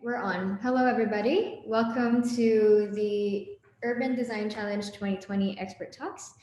We're on. Hello, everybody. Welcome to the Urban Design Challenge 2020 Expert Talks.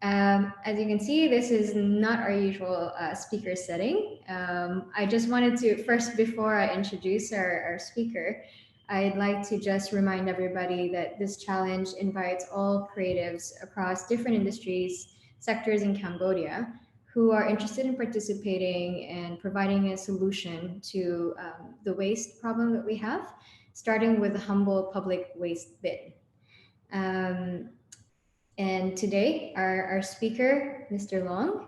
As you can see, this is not our usual speaker setting. I just wanted to, first, before I introduce our speaker, I'd like to just remind everybody that this challenge invites all creatives across different industries, sectors in Cambodia who are interested in participating and providing a solution to the waste problem that we have, starting with a humble public waste bin. Um, and today, our speaker, Mr. Luong,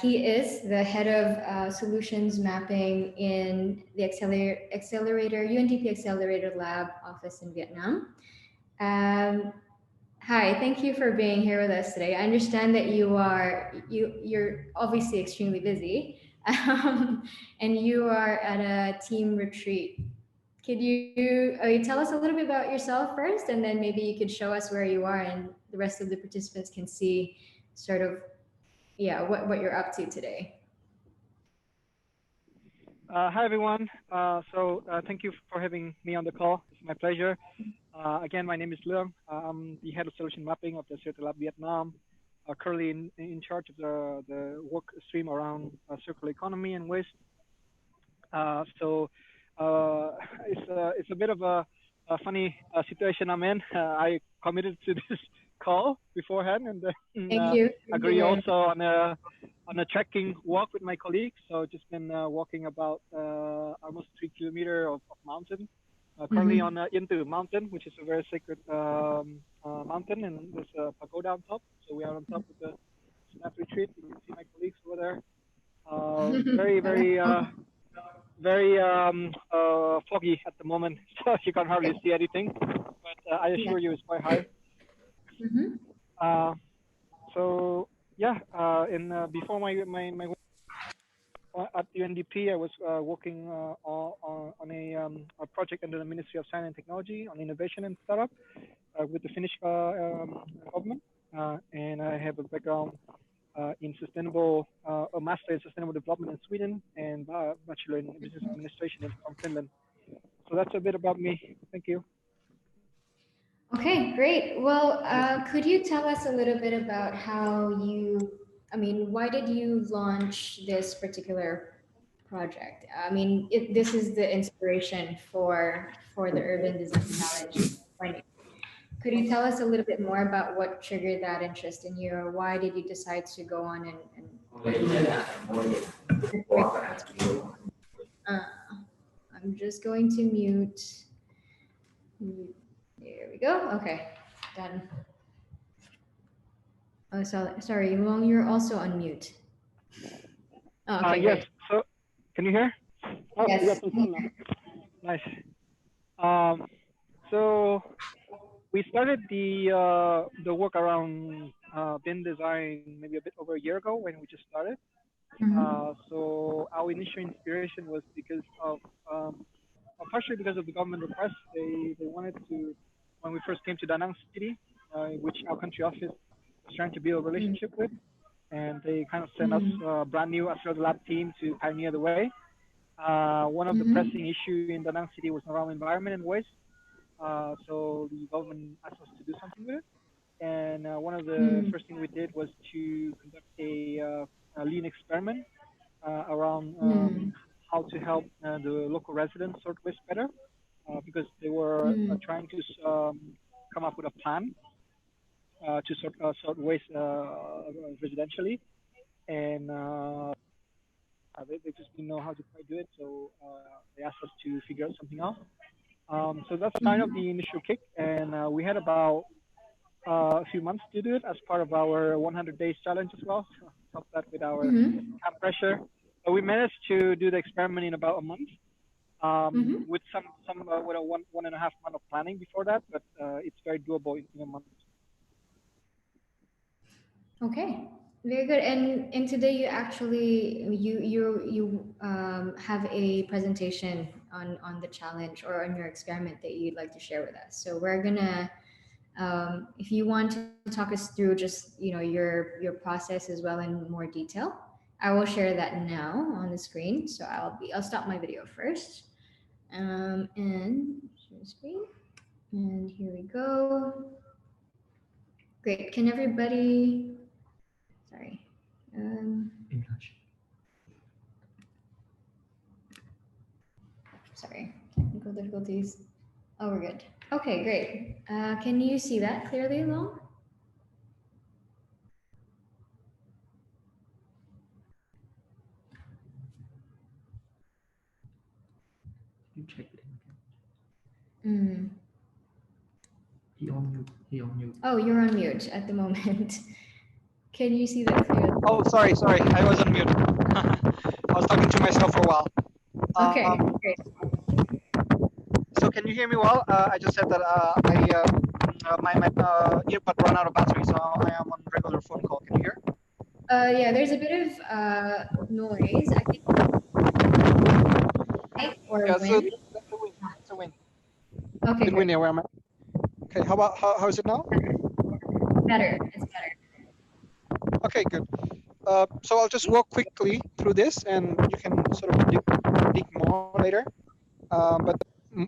he is the head of solutions mapping in the accelerator UNDP Accelerator Lab office in Vietnam. Um, Hi, thank you for being here with us today. I understand that you're obviously extremely busy, and you are at a team retreat. Could you tell us a little bit about yourself first, and then maybe you could show us where you are, and the rest of the participants can see sort of what you're up to today. Hi, everyone. Thank you for having me on the call. It's my pleasure. Again, my name is Luong. I'm the head of solution mapping of the Circular Lab Vietnam, currently in charge of the work stream around circular economy and waste. It's a bit of a funny situation I'm in. I committed to this call beforehand, and then Thank you. agree also on a trekking walk with my colleagues. So just been walking about almost 3 kilometers of mountain. Currently on Yên Tu mountain, which is a very sacred mountain, and there's a pagoda on top. So we are on top of the staff retreat. You can see my colleagues over there. Very foggy at the moment, so you can hardly see anything. But I assure you, it's quite high. Before my at UNDP, I was working on a project under the Ministry of Science and Technology on innovation and startup with the Finnish government, and I have a background in sustainable, a master in sustainable development in Sweden, and a bachelor in business administration from Finland. So that's a bit about me. Thank you. Okay, great. Well, could you tell us a little bit about why did you launch this particular project? This is the inspiration for the Urban Design Challenge. Could you tell us a little bit more about what triggered that interest in you, or why did you decide to go on and I'm just going to mute. There we go. Okay, done. Oh, sorry, Luong, you're also on mute. Oh, okay, yes. great. So, can you hear? Oh, yes. Nice. So we started the work around bin design maybe a bit over a year ago when we just started. So our initial inspiration was because of partially because of the government request. They wanted to, when we first came to Da Nang City, which our country office was trying to build a relationship with, and they kind of sent us a brand new Astral Lab team to pioneer the way. One of the pressing issues in Da Nang City was around environment and waste. So the government asked us to do something with it. And one of the first things we did was to conduct a lean experiment around how to help the local residents sort waste better, because they were trying to come up with a plan to sort waste residentially, and they just didn't know how to quite do it, so they asked us to figure out something out. So that's kind of the initial kick, and we had about a few months to do it as part of our 100 days challenge as well. Top that with our camp pressure. But we managed to do the experiment in about a month, with some with a one and a half month of planning before that, but it's very doable in a month. Okay, very good. And today you actually have a presentation on the challenge or on your experiment that you'd like to share with us. So we're gonna, if you want to talk us through just your process as well in more detail, I will share that now on the screen. So I'll stop my video first. And share screen. And here we go. Great. Can everybody? Sorry. Sorry, technical difficulties. Oh, we're good. Okay, great. Can you see that clearly, Luong? You check it Mm. He on mute. He on mute. Oh, you're on mute at the moment. Can you see that clearly? Oh, sorry. I was on mute. I was talking to myself for a while. Okay, great. So can you hear me well? I just said that my earbud ran out of battery, so I am on regular phone call. Can you hear? Yeah, there's a bit of noise. I think. Or Yeah, so wind. it's a win. Okay, Bit windy where I'm at. Okay, how is it now? Better. It's better. Okay, good. So I'll just walk quickly through this, and you can sort of dig more later. But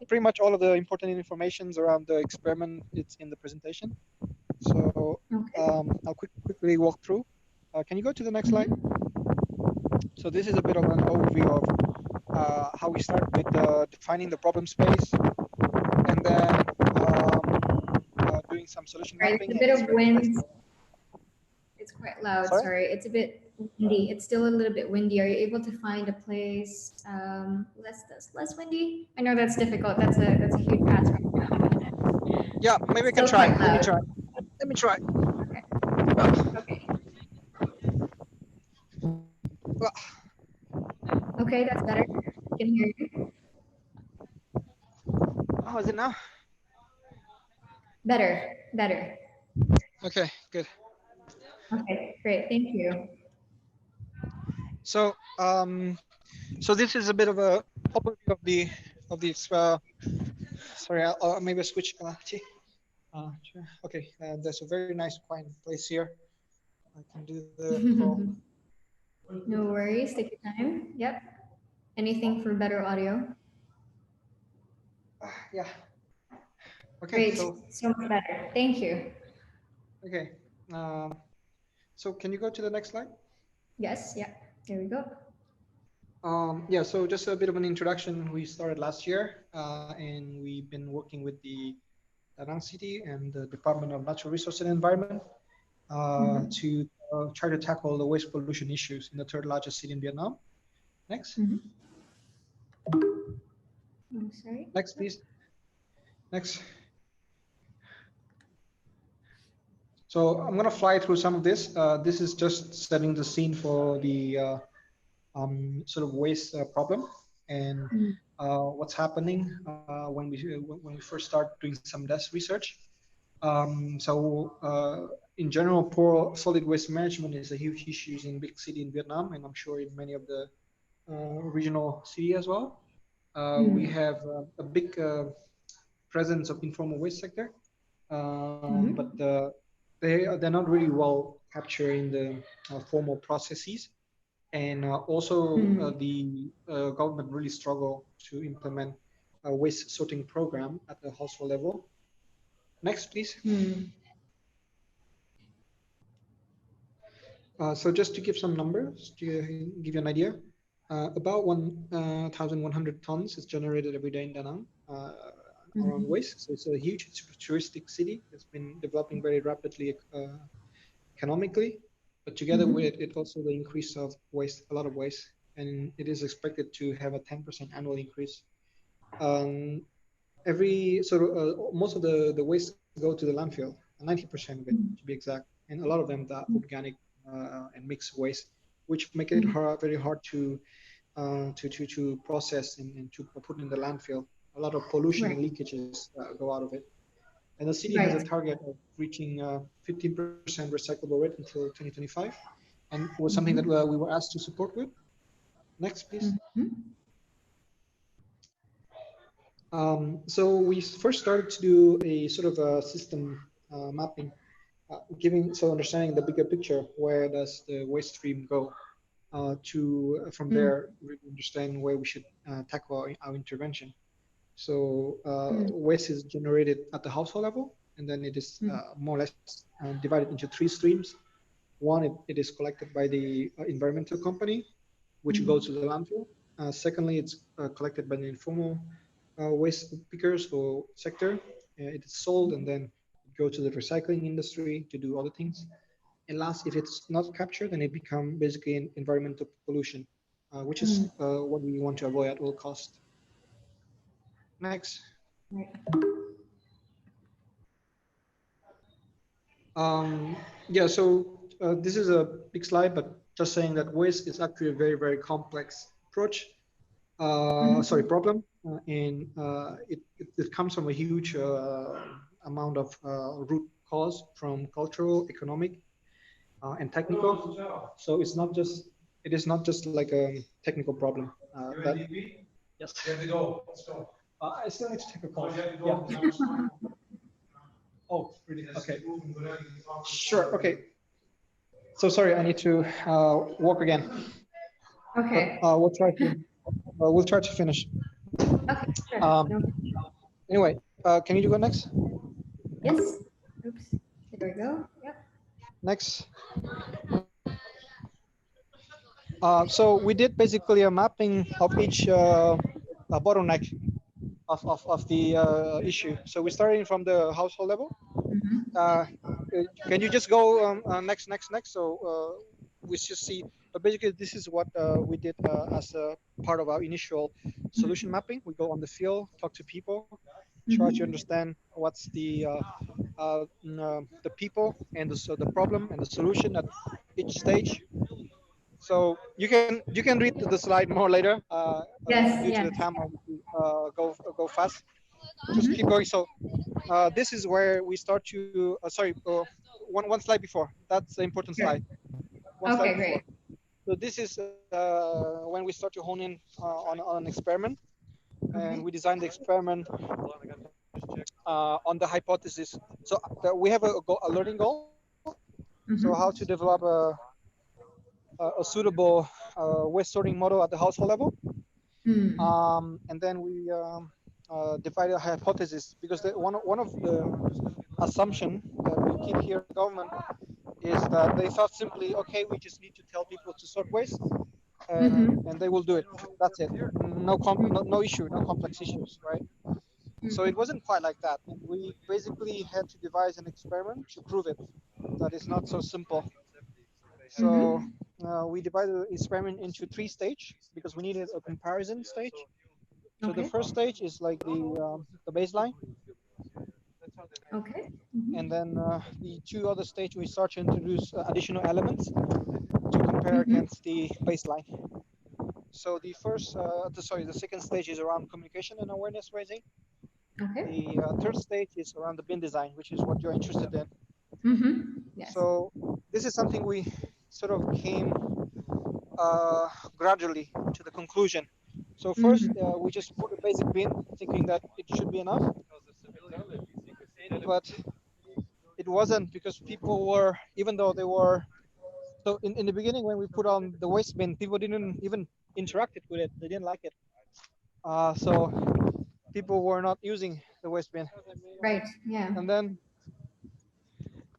pretty much all of the important informations around the experiment, it's in the presentation. So I'll quickly walk through. Can you go to the next slide? So this is a bit of an overview of how we start with defining the problem space, and then doing some solution mapping. It's a bit of wind. It's quite loud. Sorry, it's a bit windy. It's still a little bit windy. Are you able to find a place less windy? I know that's difficult. That's a huge task right now. Yeah, maybe we can try. Let me try. Okay. Okay, that's better. I can hear you. How is it now? Better. Okay, good. Okay, great. Thank you. So, so this is a bit of a overview of the sorry, I'll maybe switch. Okay, there's a very nice quiet place here. I can do the call. No worries. Take your time. Yep. Anything for better audio? Yeah. Okay. Great. So much better. Thank you. Okay. So can you go to the next slide? Yes. Yeah. There we go. Yeah, so just a bit of an introduction. We started last year, and we've been working with the Da Nang City and the Department of Natural Resources and Environment to try to tackle the waste pollution issues in the third largest city in Vietnam. Next. I'm sorry. Next, please. Next. So I'm going to fly through some of this. This is just setting the scene for the sort of waste problem and what's happening when we first start doing some desk research. In general, poor solid waste management is a huge issue in big city in Vietnam, and I'm sure in many of the regional city as well. We have a big presence of informal waste sector, but they're not really well captured in the formal processes. And also the government really struggle to implement a waste sorting program at the household level. Next, please. So just to give some numbers, to give you an idea, about 1,100 tons is generated every day in Da Nang around waste. So it's a huge touristic city. It's been developing very rapidly economically, but together with it also the increase of waste, a lot of waste, and it is expected to have a 10% annual increase. Most of the waste go to the landfill, 90% of it to be exact, and a lot of them are organic and mixed waste, which make it very hard to process and to put in the landfill. A lot of pollution and leakages go out of it. And the city has a target of reaching 15% recyclable rate until 2025, and was something that we were asked to support with. Next, please. So we first started to do a sort of a system mapping, understanding the bigger picture. Where does the waste stream go? From there, really understand where we should tackle our intervention. So waste is generated at the household level, and then it is more or less divided into three streams. One, it is collected by the environmental company, which goes to the landfill. Secondly, it's collected by the informal waste pickers or sector. It is sold and then go to the recycling industry to do other things. And last, if it's not captured, then it becomes basically an environmental pollution, which is what we want to avoid at all costs. Next. Right. Yeah, so this is a big slide, but just saying that waste is actually a very, very complex approach. Problem, and it comes from a huge amount of root cause from cultural, economic, and technical. So it is not just like a technical problem. Yes. I still need to take a call. Yeah. Oh, really? Okay. Sure. Okay. So sorry, I need to walk again. Okay. But, we'll try to finish. Okay. Sure. Anyway, can you do it next? Yes. Oops. There we go. Yep. Next. So we did basically a mapping of each bottleneck of the issue. So we started from the household level. Can you just go next? So we just see. But basically, this is what we did as a part of our initial solution mapping. We go on the field, talk to people, try to understand what's the people and the problem and the solution at each stage. So you can read the slide more later. Due to the time, I'll go fast. Just keep going. So this is where we start to. One slide before. That's the important slide. One slide before. So this is when we start to hone in on an experiment, and we design the experiment on the hypothesis. So we have a learning goal. So how to develop a suitable waste sorting model at the household level. And then we divide a hypothesis, because one of the assumption that we keep here in the government is that they thought simply, okay, we just need to tell people to sort waste, and they will do it. That's it. No issue, no complex issues, right? So it wasn't quite like that. We basically had to devise an experiment to prove it. That is not so simple. So we divided the experiment into three stages because we needed a comparison stage. So the first stage is like the baseline. Okay. And then the two other stages, we start to introduce additional elements to compare against the baseline. So the second stage is around communication and awareness raising. Okay. The third stage is around the bin design, which is what you're interested in. Yes. So this is something we sort of came gradually to the conclusion. So first, we just put a basic bin, thinking that it should be enough. But it wasn't, because people were, even though they were, so in the beginning when we put on the waste bin, people didn't even interact with it. They didn't like it. So people were not using the waste bin. Right, yeah. And then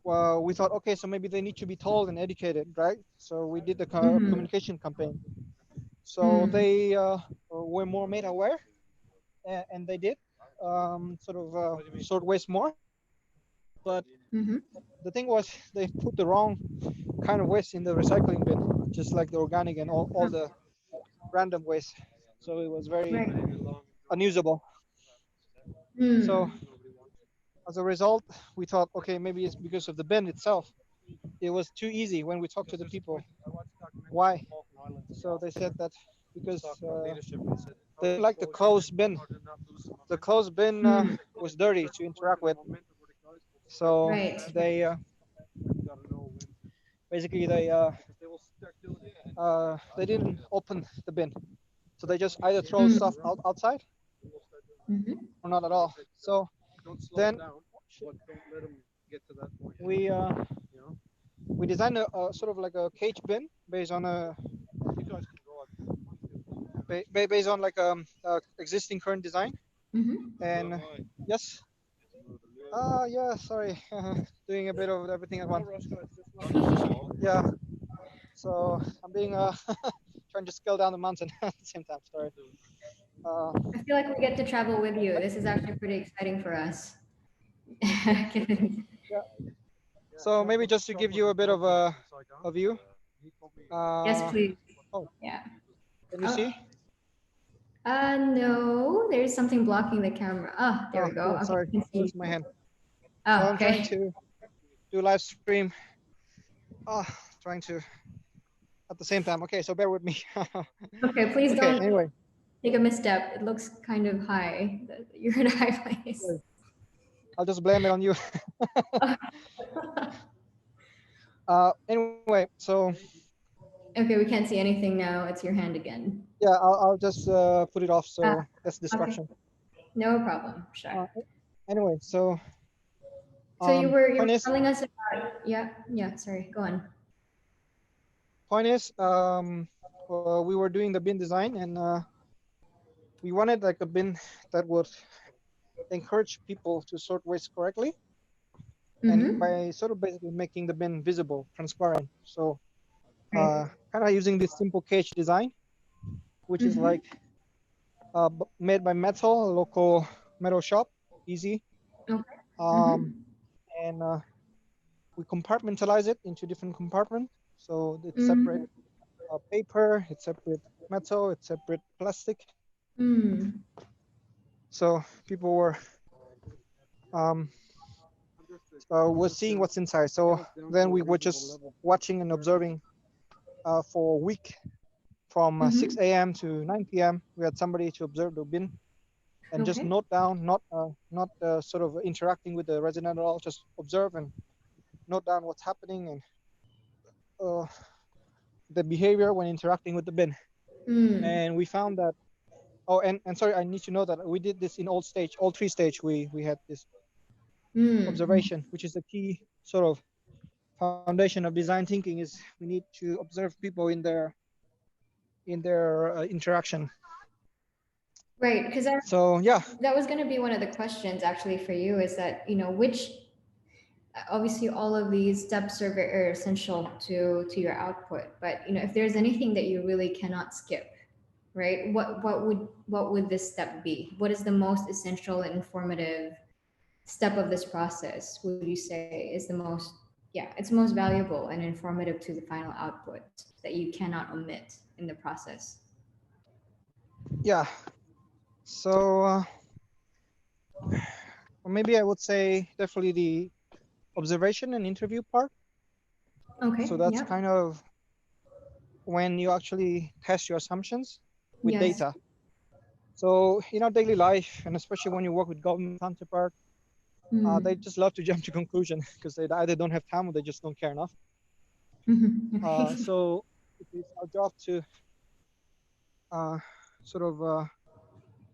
we thought, okay, so maybe they need to be told and educated, right? So we did the communication campaign. So they were more made aware, and they did sort waste more. But the thing was, they put the wrong kind of waste in the recycling bin, just like the organic and all the random waste. So it was very unusable. So as a result, we thought, okay, maybe it's because of the bin itself. It was too easy when we talked to the people. Why? So they said that because they like the closed bin. The closed bin was dirty to interact with. So they basically they didn't open the bin. So they just either throw stuff outside or not at all. So then we designed a sort of like a cage bin based on based on like existing current design. And yes, yeah, sorry, doing a bit of everything at once. Yeah, so I'm being trying to scale down the mountain at the same time. Sorry. I feel like we get to travel with you. This is actually pretty exciting for us. Yeah. So maybe just to give you a bit of a view. Yes, please. Oh, Yeah. can you see? No, there's something blocking the camera. Oh, there we go. Cool. Okay, Sorry, you can see. where's my hand? Oh, So I'm trying okay. to do live stream. Trying to at the same time. Okay, so bear with me. Okay, please Okay. don't Anyway, take a misstep. It looks kind of high. You're in a high place. sorry. I'll just blame it on you. Anyway, so Okay, we can't see anything now. It's your hand again. yeah, I'll just put it off. So that's Okay. distraction. No problem. Sure. Anyway, so So you were point is telling us about sorry, go on. we were doing the bin design, and we wanted like a bin that would encourage people to sort waste correctly, and by sort of basically making the bin visible, transparent. So Right. kind of using this simple cage design, which is like made by metal, a local metal shop, easy. Okay. And we compartmentalize it into different compartments. So it's separate paper, it's separate metal, it's separate plastic. So people were seeing what's inside. So then we were just watching and observing for a week from 6 a.m. to 9 p.m. We had somebody to observe the bin and just note down, not sort of interacting with the resident at all, just observe and note down what's happening and the behavior when interacting with the bin. And we found that, and sorry, I need to know that we did this in all three stage. We had this observation, which is the key sort of foundation of design thinking, is we need to observe people in their interaction. Right, because so yeah, that was going to be one of the questions actually for you, is that, which, obviously all of these steps are very essential to your output, but if there's anything that you really cannot skip, right, what would this step be? What is the most essential and informative step of this process, would you say, is the most, it's most valuable and informative to the final output that you cannot omit in the process? Yeah. So maybe I would say definitely the observation and interview part. Okay. So that's kind of when you actually test your assumptions with data. So in our daily life, and especially when you work with government counterpart, they just love to jump to conclusion because they either don't have time or they just don't care enough. So it is our job to sort of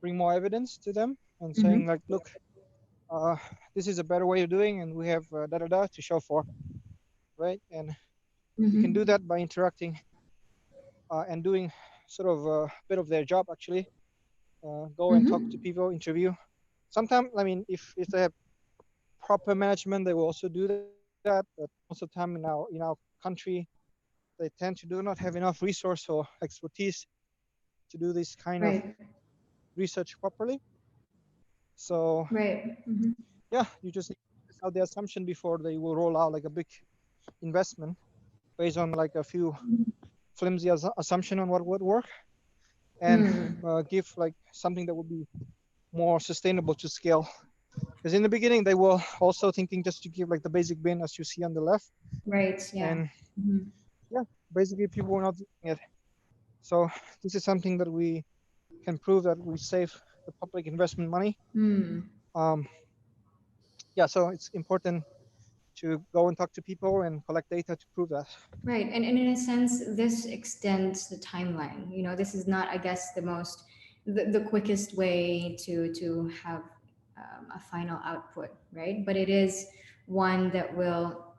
bring more evidence to them and saying like, look, this is a better way of doing, and we have to show for, right? And you can do that by interacting and doing sort of a bit of their job actually. Go and talk to people, interview. Sometimes, I mean, if they have proper management, they will also do that. But most of the time in our country, they tend to do not have enough resource or expertise to do this kind of research properly. So yeah, you just need to test out the assumption before they will roll out like a big investment based on like a few flimsy assumption on what would work, and give like something that would be more sustainable to scale. Because in the beginning they were also thinking just to give like the basic bin as you see on the left, and yeah, basically people were not doing it. So this is something that we can prove that we save the public investment money. Yeah, so it's important to go and talk to people and collect data to prove that. Right, and in a sense, this extends the timeline. This is not, I guess, the quickest way to have a final output, right? But it is one that will,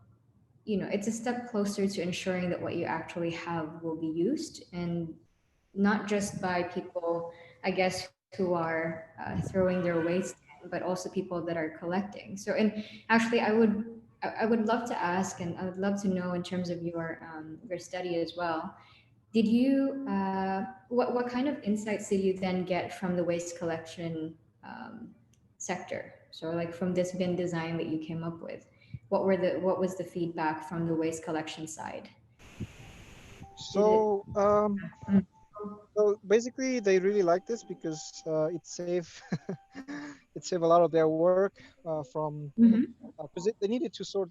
it's a step closer to ensuring that what you actually have will be used, and not just by people, I guess, who who are throwing their waste in, but also people that are collecting. So, and actually, I would love to ask, and I would love to know in terms of your study as well. Did you what kind of insights did you then get from the waste collection sector? So, like from this bin design that you came up with, what was the feedback from the waste collection side? Did it? So so basically, they really like this because it save it save a lot of their work from because they needed to sort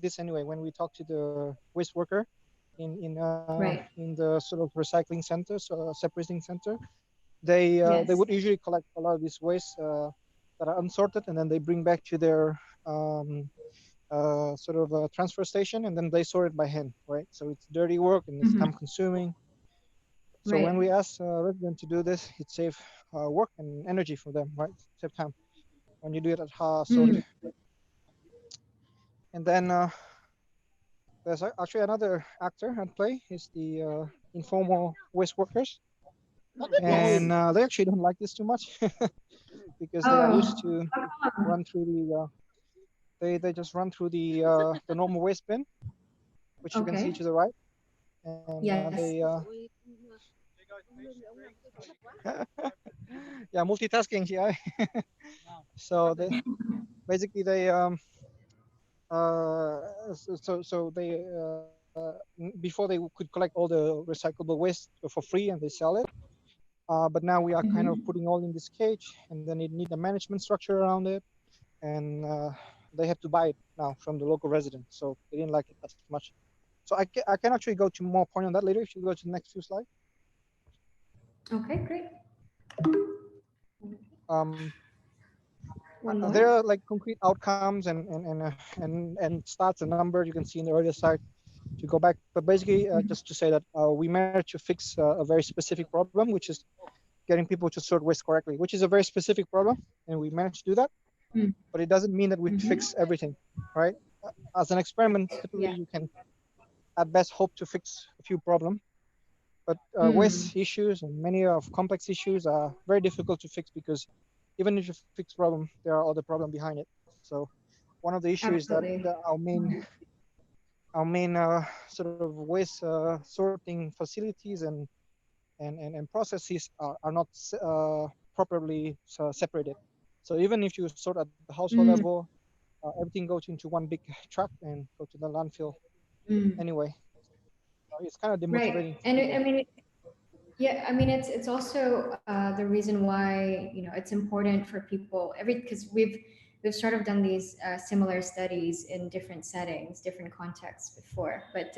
this anyway. When we talk to the waste worker Right. in the sort of recycling center, so separating center, they Yes. would usually collect a lot of these waste that are unsorted, and then they bring back to their sort of a transfer station, and then they sort it by hand, right? So it's dirty work and it's time consuming. So when we Right. ask residents to do this, it saves work and energy for them, right? Save time when you do it at sorting. And then there's actually another actor at play. Is the informal waste workers, Yes. and they actually don't like this too much because they are used Oh. to run through the. They just run through the normal waste bin, which you can see Okay. to the right, and Yes. they yeah, multitasking, yeah. So they basically they so they before they could collect all the recyclable waste for free and they sell it. But now we are kind of putting all in this cage, and then it need a management structure around it, and they have to buy it now from the local residents. So they didn't like it as much. So I can actually go to more point on that later if you go to the next few slides. Okay, great. Um, One there more. are like concrete outcomes and stats and numbers you can see in the earlier slide to go back. But basically, just to say that we managed to fix a very specific problem, which is getting people to sort waste correctly, which is a very specific problem, and we managed to do that. But it doesn't mean that we fix everything, right? As an experiment, typically Yeah. you can at best hope to fix a few problems, but waste issues and many of complex issues are very difficult to fix because even if you fix problem, there are other problem behind it. So one of the issues is that Absolutely. our main sort of waste sorting facilities and processes are not properly separated. So even if you sort at the household level, everything goes into one big truck and go to the landfill anyway. It's kind of demotivating Right. to And people. I mean, yeah, I mean, it's also the reason why it's important for people because we've sort of done these similar studies in different settings, different contexts before. But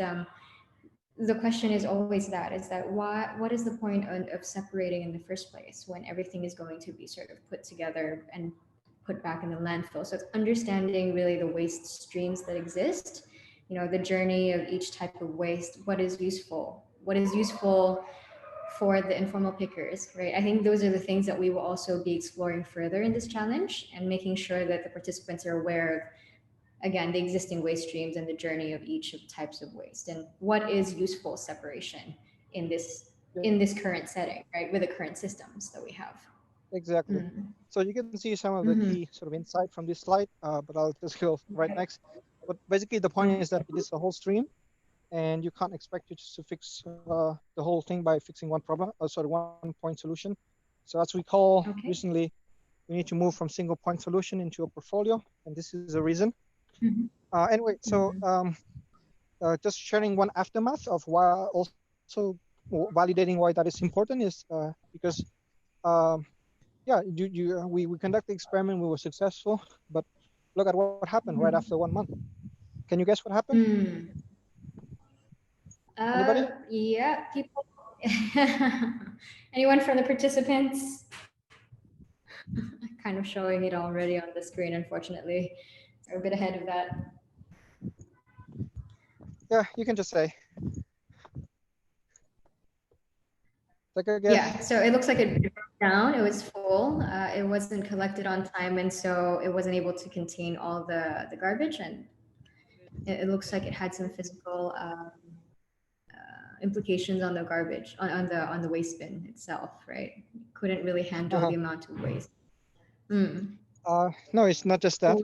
the question is always that what is the point of separating in the first place when everything is going to be sort of put together and put back in the landfill? So it's understanding really the waste streams that exist, the journey of each type of waste, what is useful for the informal pickers, right? I think those are the things that we will also be exploring further in this challenge and making sure that the participants are aware of, again, the existing waste streams and the journey of each of types of waste and what is useful separation in this Yeah, in this current setting, right? With the current systems that we have. exactly. So you can see some of the key sort of insight from this slide, but I'll just go right next. But basically, the point is that it is a whole stream, and you can't expect it to fix the whole thing by fixing one problem, one point solution. So as we call Okay. recently, we need to move from single point solution into a portfolio, and this is a reason. Anyway, so just sharing one aftermath of why also validating why that is important is because yeah, we conduct the experiment, we were successful, but look at what happened right after 1 month. Can you guess what happened? Anybody? Yeah, people. Anyone from the participants? Kind of showing it already on the screen, unfortunately. We're a bit ahead of that. Yeah, you can just say. Take a guess. Yeah, so it looks like it broke down. It was full. It wasn't collected on time, and so it wasn't able to contain all the garbage. And it looks like it had some physical implications on the garbage on the waste bin itself, right? Couldn't really handle the amount of waste. No, it's not just that.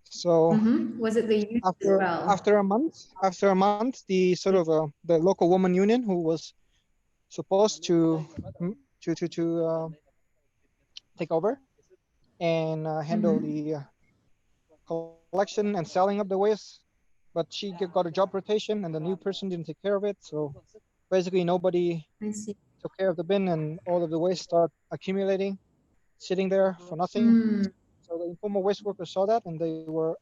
So was it the youth as well? after a month, the sort of the local woman union who was supposed to take over and handle the collection and selling of the waste, but she got a job rotation, and the new person didn't take care of it. So basically, nobody took care of the bin, and all of the waste started accumulating, sitting there for nothing. So the informal waste workers saw that, and they were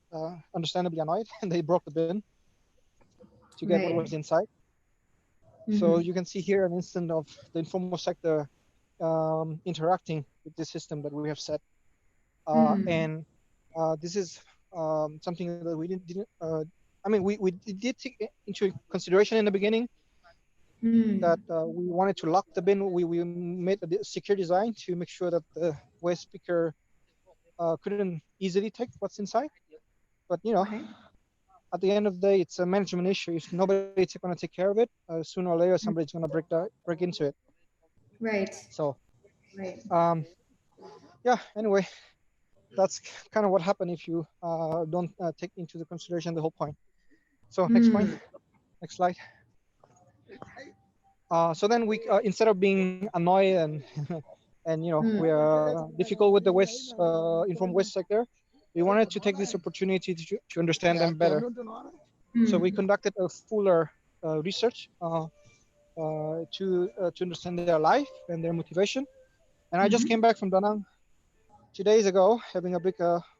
understandably annoyed, and they broke the bin to get what was inside. So you can see here an instant of the informal sector interacting with the system that we have set. And this is something that we didn't I mean, we did take into consideration in the beginning that we wanted to lock the bin. We made a secure design to make sure that the waste picker couldn't easily take what's inside. But at the end of the day, it's a management issue. If nobody's going to take care of it, sooner or later somebody's going to break into it. Right. So, yeah. Anyway, that's kind of what happened if you don't take into the consideration the whole point. So next point, next slide. So then we, instead of being annoyed and we are difficult with the waste informal waste sector, we wanted to take this opportunity to understand them better. So we conducted a fuller research to understand their life and their motivation. And I just came back from Da Nang 2 days ago, having a big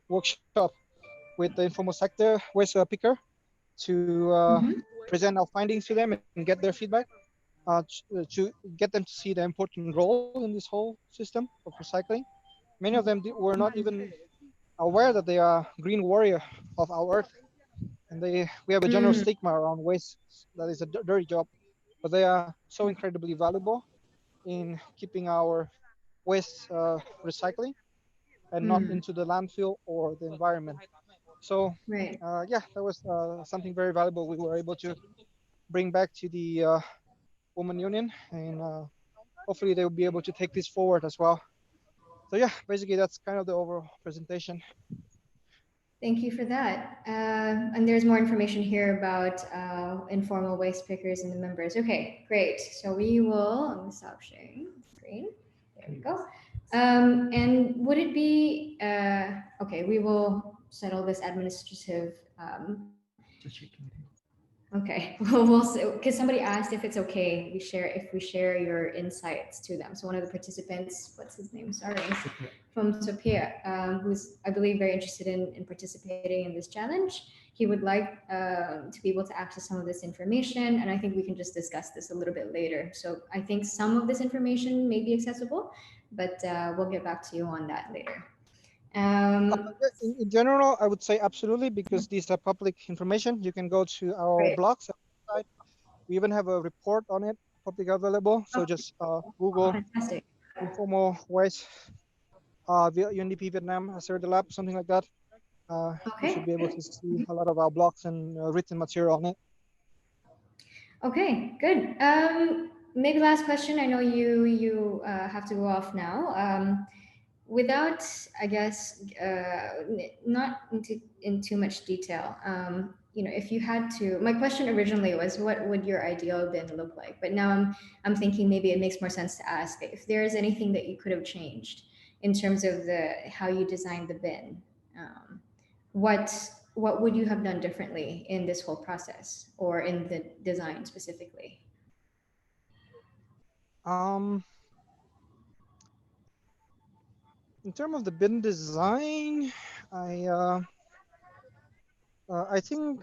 workshop with the informal sector waste picker to present our findings to them and get their feedback, to get them to see the important role in this whole system of recycling. Many of them were not even aware that they are green warrior of our earth, and we have a general stigma around waste that is a dirty job, but they are so incredibly valuable in keeping our waste recycling and not into the landfill or the environment. So yeah, that was something very valuable we were able to bring back to the women union, and hopefully they will be able to take this forward as well. So yeah, basically that's kind of the overall presentation. Thank you for that. And there's more information here about informal waste pickers and the members. Okay, great. So we will, I'm gonna stop sharing the screen. There we go. And would it be, okay, we will settle this administrative. Just checking it. Okay, we'll because somebody asked if it's okay if we share your insights to them. So one of the participants, what's his name? Sorry, from Sophia, who's I believe very interested in participating in this challenge. He would like to be able to access some of this information, and I think we can just discuss this a little bit later. So I think some of this information may be accessible, but we'll get back to you on that later. In general, I would say absolutely, because these are public information. You can go to our blogs website. We even have a report on it, public available. So just Google informal waste UNDP Vietnam Assert Lab, something like that. You should be able to see a lot of our blogs and written material on it. Okay, good. Maybe last question. I know you have to go off now. Without, I guess, not in too much detail, if you had to, my question originally was, what would your ideal bin look like? But now I'm thinking maybe it makes more sense to ask if there is anything that you could have changed in terms of how you designed the bin. What would you have done differently in this whole process or in the design specifically? In terms of the bin design, I think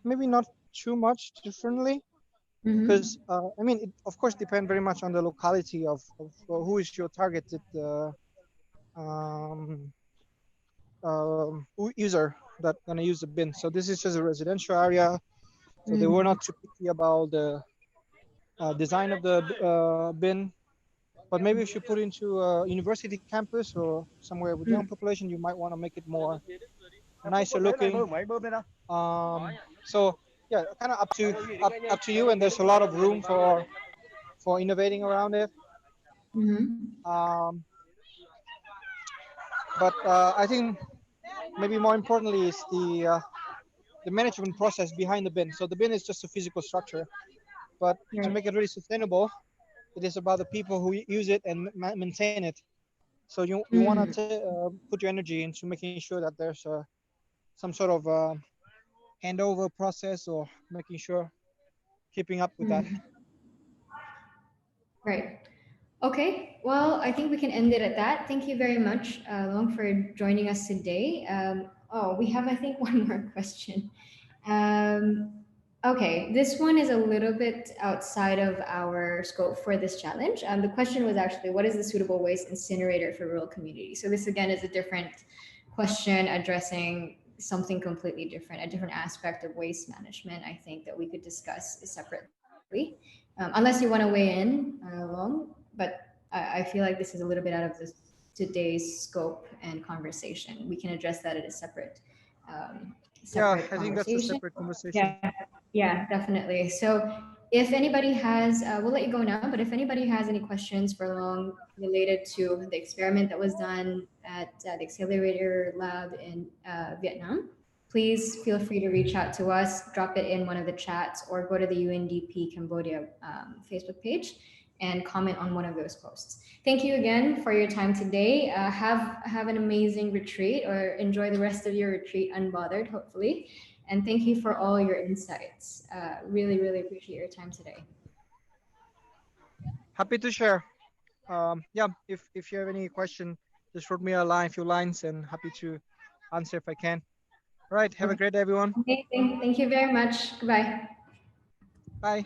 maybe not too much differently, because I mean, it of course depends very much on the locality of who is your targeted user that gonna use the bin. So this is just a residential area, so they were not too picky about the design of the bin. But maybe if you put into a university campus or somewhere with young population, you might want to make it more nicer looking. So yeah, kind of up to you, and there's a lot of room for innovating around it. But I think maybe more importantly is the management process behind the bin. So the bin is just a physical structure, but to make it really sustainable, it is about the people who use it and maintain it. So you want to put your energy into making sure that there's some sort of handover process, or making sure keeping up with that. Right. Okay. Well, I think we can end it at that. Thank you very much, Luong, for joining us today. We have, I think, one more question. Okay, this one is a little bit outside of our scope for this challenge. The question was actually, what is the suitable waste incinerator for rural communities? So this again is a different question addressing something completely different, a different aspect of waste management. I think that we could discuss separately, unless you want to weigh in, Long. But I feel like this is a little bit out of today's scope and conversation. We can address that at a separate I think that's a separate conversation. Yeah, definitely. So if anybody has, we'll let you go now, but if anybody has any questions for Long related to the experiment that was done at the Accelerator Lab in Vietnam, please feel free to reach out to us, drop it in one of the chats, or go to the UNDP Cambodia Facebook page and comment on one of those posts. Thank you again for your time today. Have an amazing retreat, or enjoy the rest of your retreat unbothered, hopefully. And thank you for all your insights. Really, really appreciate your time today. Happy to share. If you have any question, just wrote me a few lines, and happy to answer if I can. All right, have a great day, everyone. Amazing. Thank you very much. Goodbye. Bye.